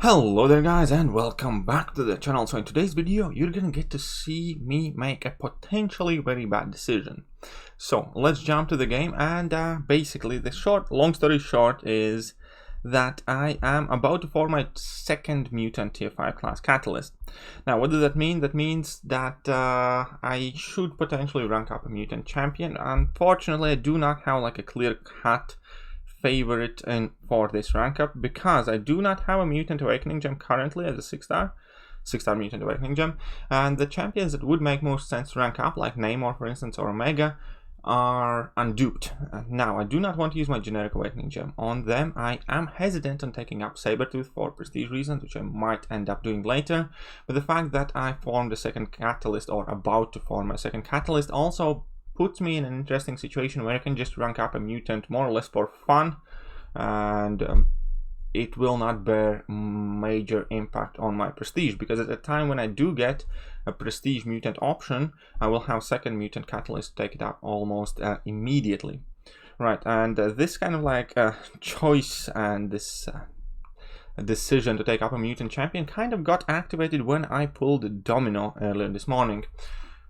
Hello there guys and welcome back to the channel. So in today's video you're gonna get to see me make a potentially very bad decision. So let's jump to the game and basically the long story short is that I am about to form my second mutant tier 5 class catalyst. Now what does that mean? That means that I should potentially rank up a mutant champion. Unfortunately I do not have like a clear cut favorite for this rank up because I do not have a mutant awakening gem currently as a 6-star mutant awakening gem, and the champions that would make most sense to rank up, like Namor for instance or Omega, are unduped. Now I do not want to use my generic awakening gem on them. I am hesitant on taking up Sabretooth for prestige reasons, which I might end up doing later, but the fact that I formed a second catalyst or about to form a second catalyst also puts me in an interesting situation where I can just rank up a mutant more or less for fun, and it will not bear major impact on my prestige, because at the time when I do get a prestige mutant option, I will have second mutant catalyst take it up almost immediately. Right, and this kind of like choice and this decision to take up a mutant champion kind of got activated when I pulled Domino earlier this morning.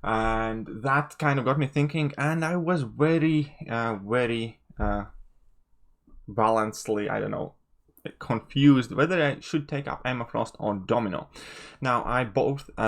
And that kind of got me thinking, and I was very balancedly, I don't know, confused whether I should take up Emma Frost or Domino. Now I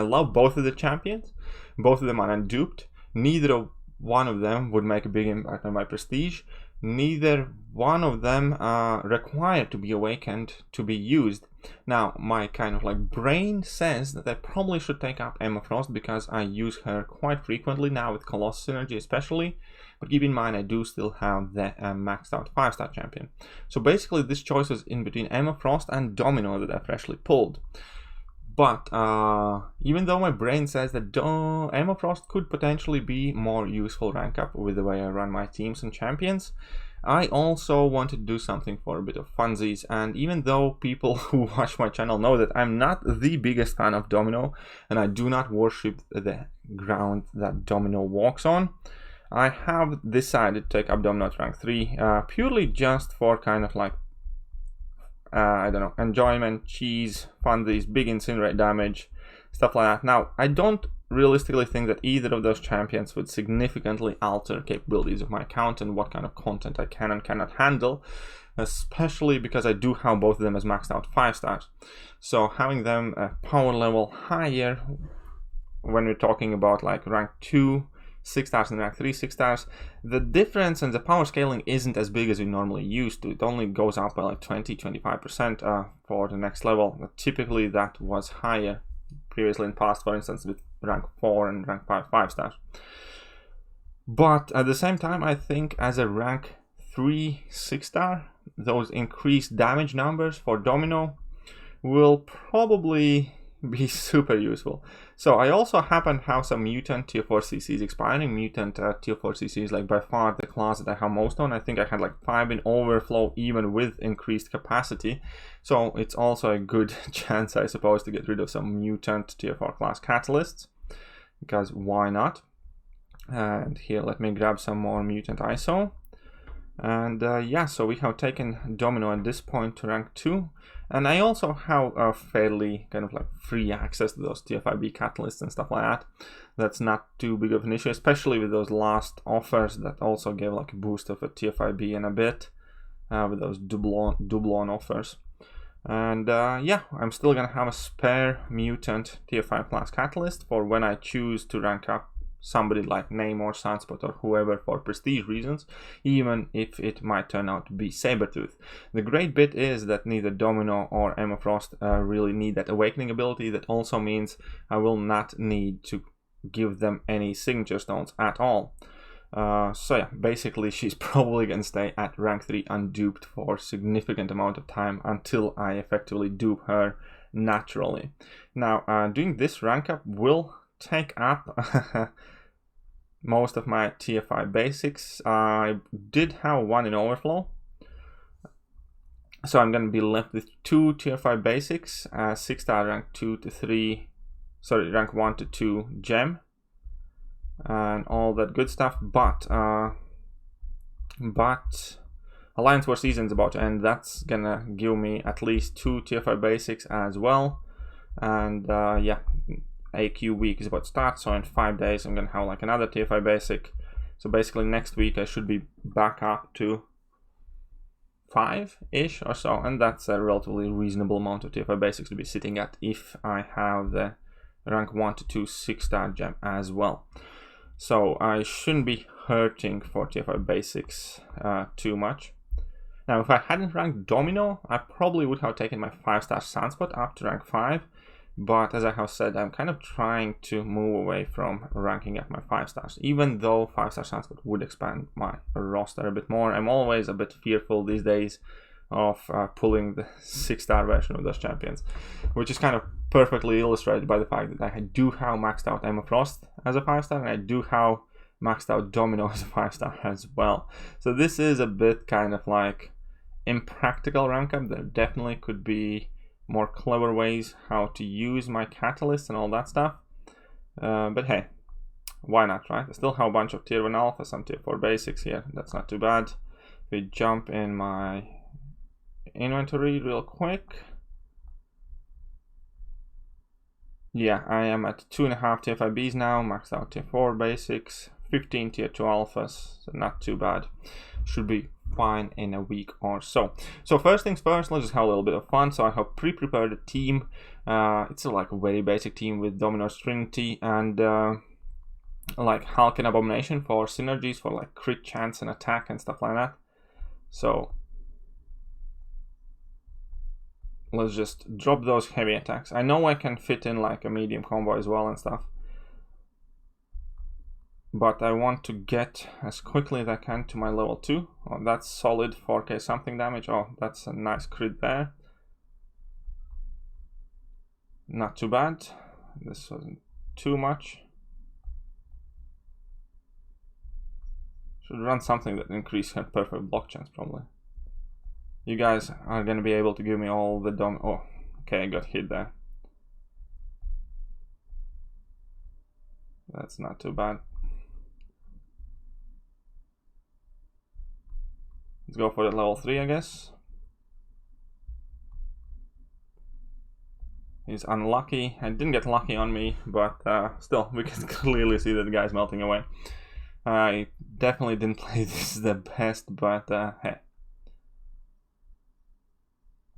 love both of the champions. Both of them are unduped. Neither one of them would make a big impact on my prestige. Neither one of them required to be awakened to be used. Now my kind of like brain says that I probably should take up Emma Frost because I use her quite frequently now with Colossus Synergy especially, but keep in mind I do still have the maxed out 5-star champion. So basically this choice was in between Emma Frost and Domino that I freshly pulled. But even though my brain says that Emma Frost could potentially be more useful rank up with the way I run my teams and champions, I also wanted to do something for a bit of funsies. And even though people who watch my channel know that I'm not the biggest fan of Domino and I do not worship the ground that Domino walks on, I have decided to take up Domino at rank 3 purely just for kind of like I don't know, enjoyment, cheese, funsies, big incinerate damage, stuff like that. Now, I don't realistically think that either of those champions would significantly alter capabilities of my account and what kind of content I can and cannot handle, especially because I do have both of them as maxed out 5-stars. So having them a power level higher, when we're talking about like rank 2 6-stars and rank 3 6-stars, the difference in the power scaling isn't as big as we normally used to. It only goes up by like 20-25% for the next level. Typically that was higher previously in past, for instance with rank 4 and rank 5 5-stars. But at the same time I think as a rank 3 6-star, those increased damage numbers for Domino will probably be super useful. So I also happen to have some mutant tier 4 CCs expiring. Mutant tier 4 CCs like by far the class that I have most on. I think I had like 5 in overflow even with increased capacity. So it's also a good chance I suppose to get rid of some mutant tier 4 class catalysts, because why not? And here let me grab some more mutant ISO. And yeah, so we have taken Domino at this point to rank 2, and I also have a fairly kind of like free access to those tier 5B catalysts and stuff like that. That's not too big of an issue, especially with those last offers that also gave like a boost of a tier 5B in a bit with those doublon offers. And yeah, I'm still gonna have a spare mutant tier 5 class catalyst for when I choose to rank up somebody like Namor, Sunspot, or whoever for prestige reasons, even if it might turn out to be Sabretooth. The great bit is that neither Domino or Emma Frost really need that awakening ability. That also means I will not need to give them any signature stones at all. So yeah, basically she's probably gonna stay at rank 3 unduped for a significant amount of time until I effectively dupe her naturally. Now, doing this rank up will take up most of my tier 5 basics. I did have 1 in overflow, so I'm going to be left with 2 tier 5 basics, 6-star rank 2 to 3, sorry, rank 1 to 2 gem, and all that good stuff. But Alliance War season is about to end. That's gonna give me at least 2 tier 5 basics as well. And yeah, AQ week is about to start, so in 5 days I'm gonna have like another tier 5 basic. So basically next week I should be back up to 5-ish or so, and that's a relatively reasonable amount of tier 5 basics to be sitting at if I have the rank 1 to 2 6-star gem as well. So I shouldn't be hurting for tier 5 basics too much. Now, if I hadn't ranked Domino, I probably would have taken my 5-star Sunspot up to rank 5. But as I have said, I'm kind of trying to move away from ranking up my 5 stars. Even though 5-star Sunspot would expand my roster a bit more, I'm always a bit fearful these days of pulling the 6-star version of those champions. Which is kind of perfectly illustrated by the fact that I do have maxed out Emma Frost as a 5-star, and I do have maxed out Domino as a 5-star as well. So this is a bit kind of like impractical rank up. There definitely could be more clever ways how to use my catalysts and all that stuff. But hey, why not, right? I still have a bunch of tier 1 alpha, some tier 4 basics here. That's not too bad. If we jump in my inventory real quick. Yeah, I am at 2.5 tier 5 Bs now, maxed out tier 4 basics, 15 tier 2 alphas, so not too bad. Should be fine in a week or so. So first things first, let's just have a little bit of fun. So I have pre-prepared a team. It's like a very basic team with Domino, Trinity, and like Hulk and Abomination for synergies, for like crit chance and attack and stuff like that. So let's just drop those heavy attacks. I know I can fit in like a medium combo as well and stuff, but I want to get as quickly as I can to my level 2. Oh, that's solid 4k something damage. Oh, that's a nice crit there. Not too bad. This wasn't too much. Should run something that increases her perfect block chance probably. You guys are going to be able to give me all the Oh, okay, I got hit there. That's not too bad. Let's go for the level 3, I guess. He's unlucky. I didn't get lucky on me, but still, we can clearly see that the guy's melting away. I definitely didn't play this the best, but hey.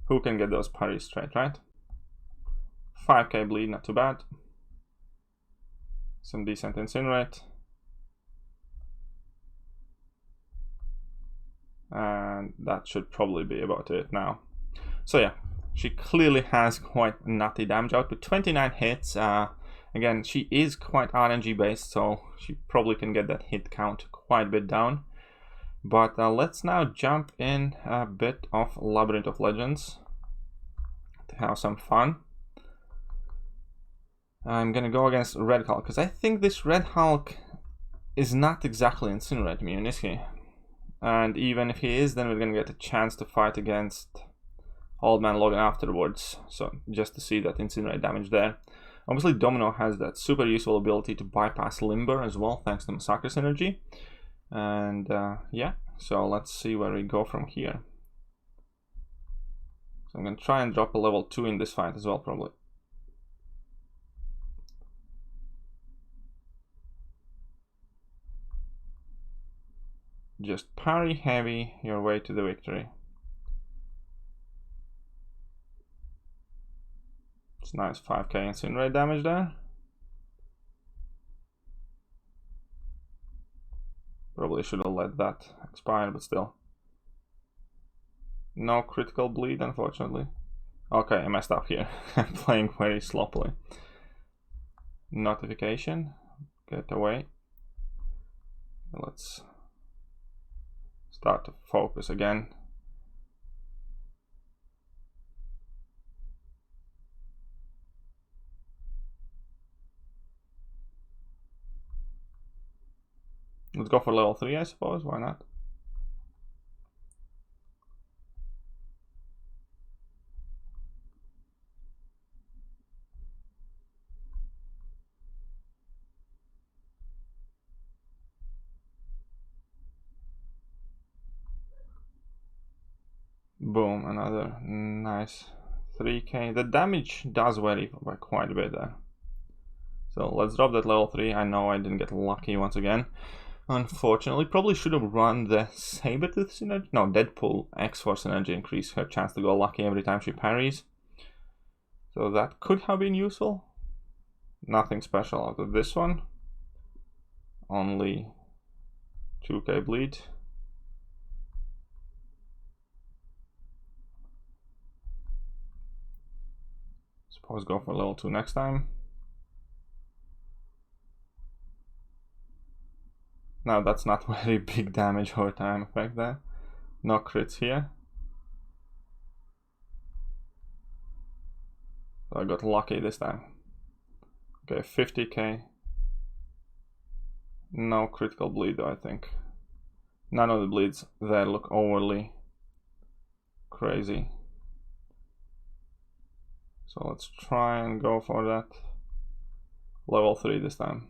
Who can get those parries straight, right? 5k bleed, not too bad. Some decent incinerate. And that should probably be about it now. So yeah, she clearly has quite nutty damage output. 29 hits. Again, she is quite RNG based, so she probably can get that hit count quite a bit down. But let's now jump in a bit of Labyrinth of Legends to have some fun. I'm gonna go against Red Hulk, because I think this Red Hulk is not exactly Incinerate immune, is he? And even if he is, then we're gonna get a chance to fight against Old Man Logan afterwards. So just to see that Incinerate damage there. Obviously Domino has that super useful ability to bypass Limber as well, thanks to Massacre synergy. And yeah, so let's see where we go from here. So I'm gonna try and drop a level 2 in this fight as well, probably. Just parry heavy your way to the victory. It's nice 5k incinerate damage there. Probably should have let that expire, but still. No critical bleed, unfortunately. Okay, I messed up here. I'm playing very sloppily. Notification. Get away. Let's start to focus again. Let's go for level 3, I suppose. Why not? boom, another nice 3k. The damage does vary by quite a bit there. So let's drop that level 3. I know I didn't get lucky once again. Unfortunately, probably should have run the Sabertooth synergy. No, Deadpool X-Force synergy increase her chance to go lucky every time she parries. So that could have been useful. Nothing special out of this one. Only 2k bleed. Suppose go for level 2 next time. Now that's not very big damage over time effect there. No crits here. So I got lucky this time. Okay, 50k. No critical bleed though, I think. None of the bleeds there look overly crazy. So let's try and go for that. Level 3 this time.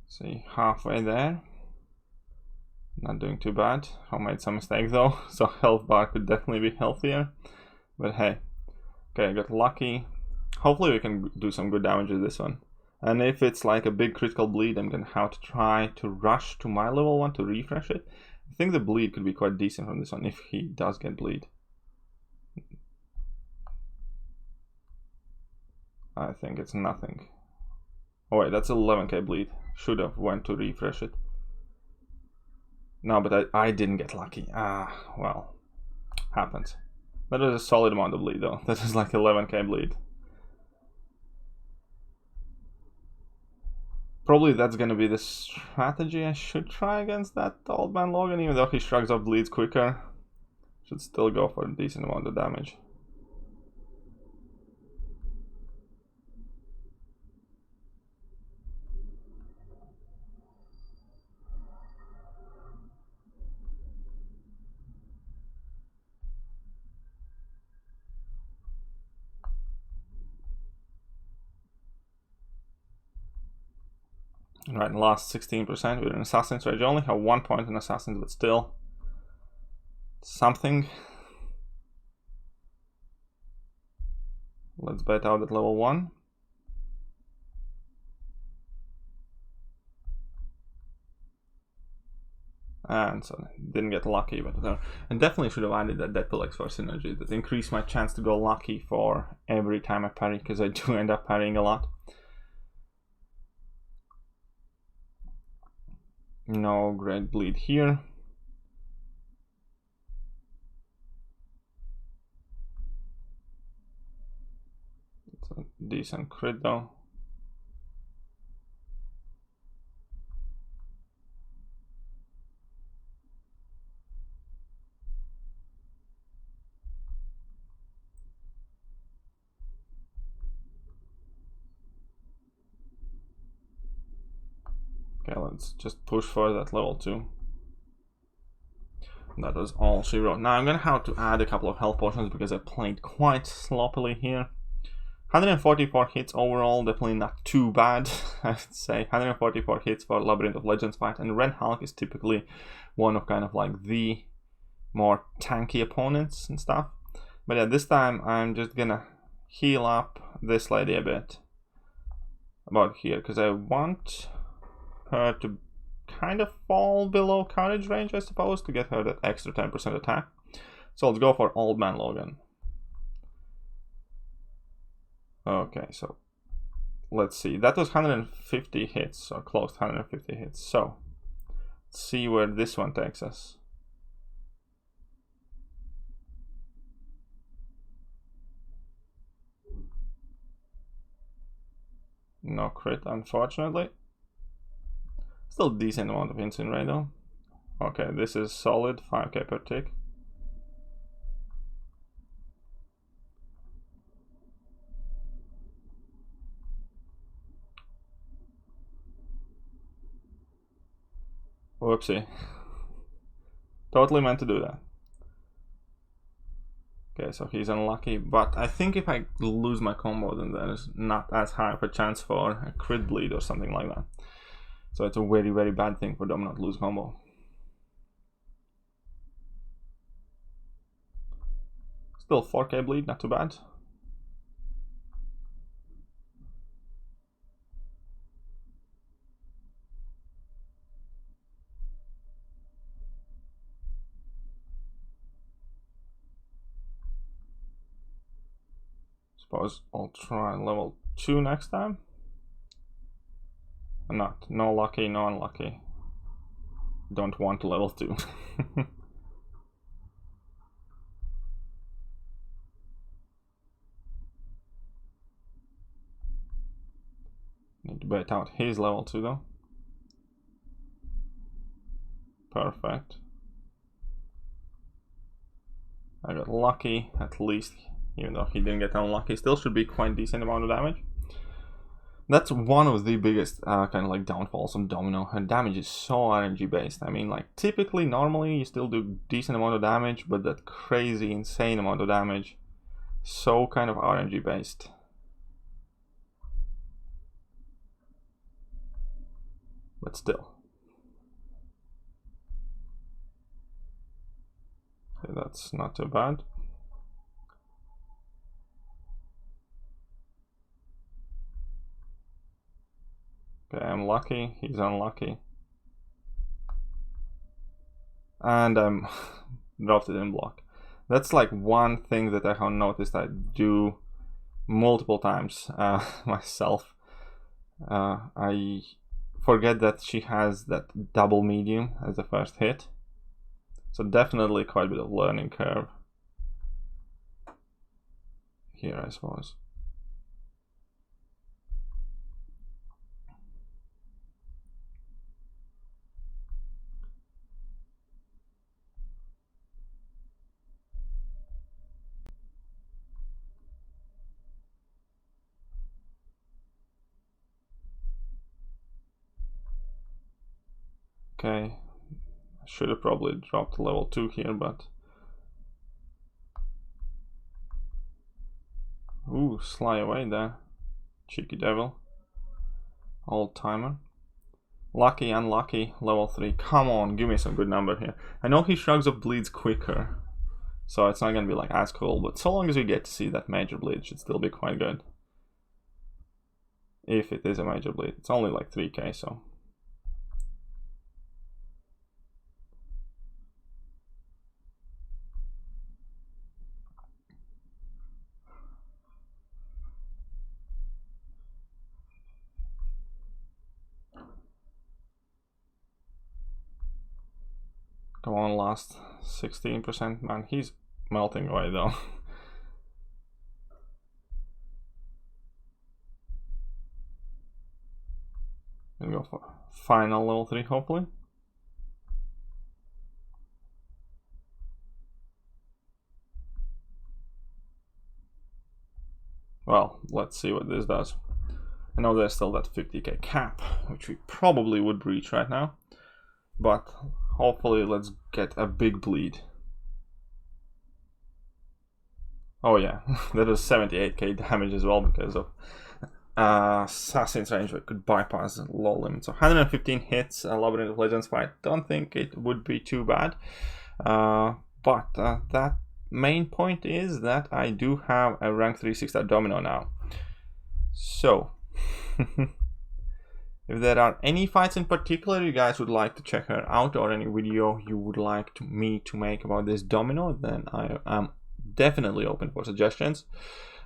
See, halfway there. Not doing too bad. I made some mistake though, so health bar could definitely be healthier. But hey, okay, I got lucky. Hopefully we can do some good damage with this one. And if it's like a big critical bleed, I'm gonna have to try to rush to my level 1 to refresh it. I think the bleed could be quite decent from this one if he does get bleed. I think it's nothing. Oh wait, that's 11k bleed. Should have went to refresh it. No, but I didn't get lucky. Ah, well, happens. That was a solid amount of bleed though. That is like 11k bleed. Probably that's gonna be the strategy I should try against that old man Logan, even though he shrugs off bleeds quicker. Should still go for a decent amount of damage. Right, last 16% with an Assassin's Rage. I only have 1 point in Assassins, but still something. Let's bet out at level 1. And so didn't get lucky, but and definitely should have added that Deadpool X-Force synergy that increased my chance to go lucky for every time I parry, because I do end up parrying a lot. No great bleed here. It's a decent crit though. Okay, let's just push for that level 2. That was all she wrote. Now I'm gonna have to add a couple of health potions because I played quite sloppily here. 144 hits overall, definitely not too bad, I would say. 144 hits for Labyrinth of Legends fight, and Ren Hulk is typically one of kind of like the more tanky opponents and stuff. But yeah, this time I'm just gonna heal up this lady a bit. About here, because I want her to kind of fall below courage range, I suppose, to get her that extra 10% attack. So let's go for Old Man Logan. Okay, so let's see. That was 150 hits, or close to 150 hits. So let's see where this one takes us. No crit, unfortunately. Still decent amount of incinerate though. Okay, this is solid, 5k per tick. Whoopsie. Totally meant to do that. Okay, so he's unlucky, but I think if I lose my combo, then there's not as high of a chance for a crit bleed or something like that. So it's a very, very bad thing for Domino to lose combo. Still 4k bleed, not too bad. Suppose I'll try level 2 next time. Not. No lucky, no unlucky. Don't want level 2. Need to bait out his level 2 though. Perfect. I got lucky at least, even though he didn't get unlucky. Still should be quite decent amount of damage. That's one of the biggest kind of like downfalls of Domino. And damage is so RNG based. I mean, like typically, normally you still do decent amount of damage, but that crazy, insane amount of damage, so kind of RNG based. But still. Okay, that's not too bad. Okay, I'm lucky, he's unlucky. And I'm dropped it in block. That's like one thing that I have noticed I do multiple times myself. I forget that she has that double medium as the first hit. So definitely quite a bit of learning curve here, I suppose. Okay, I should have probably dropped level 2 here, but... Ooh, sly away there. Cheeky devil. Old timer. Lucky, unlucky, level 3. Come on, give me some good number here. I know he shrugs off bleeds quicker, so it's not gonna be like as cool, but so long as we get to see that major bleed, it should still be quite good. If it is a major bleed. It's only like 3k, so... Come on, last 16%. Man, he's melting away though. Gonna go for final level 3, hopefully. Well, let's see what this does. I know there's still that 50k cap, which we probably would reach right now. But hopefully let's get a big bleed. Oh yeah, that was 78k damage as well because of Assassin's Range that could bypass the low limit. So 115 hits, a Labyrinth of Legends fight. Don't think it would be too bad. But that main point is that I do have a rank 3 6-star Domino now. So... If there are any fights in particular you guys would like to check her out, or any video you would like me to make about this Domino, then I am definitely open for suggestions.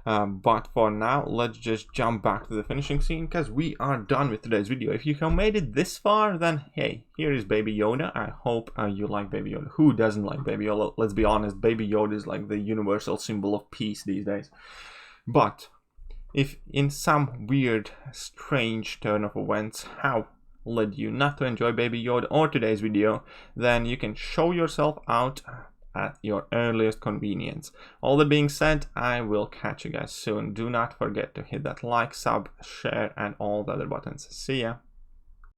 But for now, let's just jump back to the finishing scene, because we are done with today's video. If you have made it this far, then hey, here is Baby Yoda. I hope you like Baby Yoda. Who doesn't like Baby Yoda? Let's be honest, Baby Yoda is like the universal symbol of peace these days. But if in some weird, strange turn of events have led you not to enjoy Baby Yoda or today's video, then you can show yourself out at your earliest convenience. All that being said, I will catch you guys soon. Do not forget to hit that like, sub, share, and all the other buttons. See ya!